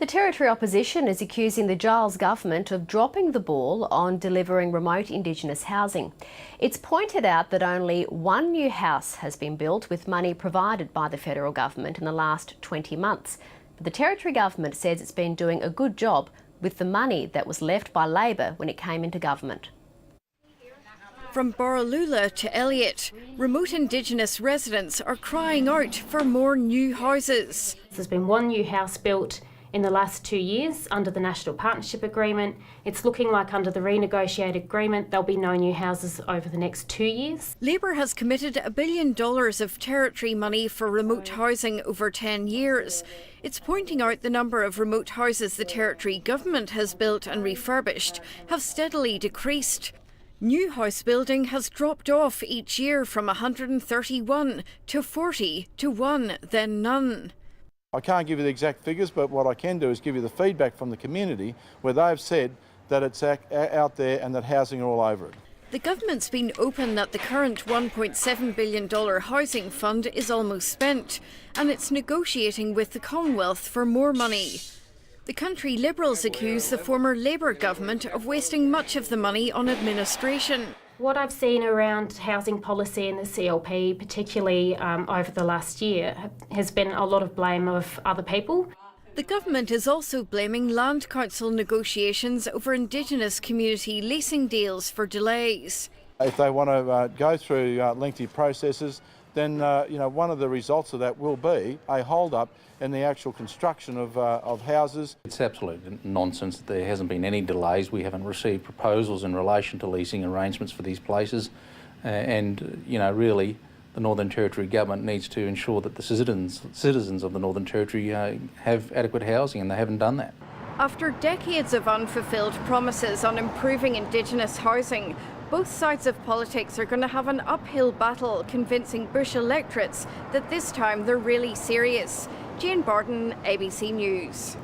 The Territory opposition is accusing the Giles Government of dropping the ball on delivering remote Indigenous housing. It's pointed out that only one new house has been built with money provided by the federal government in the last 20 months. But the Territory government says it's been doing a good job with the money that was left by Labor when it came into government. From Borroloola to Elliot, remote Indigenous residents are crying out for more new houses. There's been one new house built in the last 2 years under the National Partnership Agreement. It's looking like under the renegotiated agreement there'll be no new houses over the next 2 years. Labor has committed $1 billion of Territory money for remote housing over 10 years. It's pointing out the number of remote houses the Territory government has built and refurbished have steadily decreased. New house building has dropped off each year from 131 to 40 to 1, then none. I can't give you the exact figures, but what I can do is give you the feedback from the community where they've said that it's out there and that housing are all over it. The government's been open that the current $1.7 billion housing fund is almost spent, and it's negotiating with the Commonwealth for more money. The country Liberals accuse the former Labor government of wasting much of the money on administration. What I've seen around housing policy in the CLP, particularly over the last year, has been a lot of blame of other people. The government is also blaming Land Council negotiations over Indigenous community leasing deals for delays. If they want to go through lengthy processes, then one of the results of that will be a hold-up in the actual construction of houses. It's absolute nonsense that there hasn't been any delays. We haven't received proposals in relation to leasing arrangements for these places, and really the Northern Territory government needs to ensure that the citizens of the Northern Territory have adequate housing, and they haven't done that. After decades of unfulfilled promises on improving Indigenous housing, both sides of politics are going to have an uphill battle convincing Bush electorates that this time they're really serious. Jane Bardon, ABC News.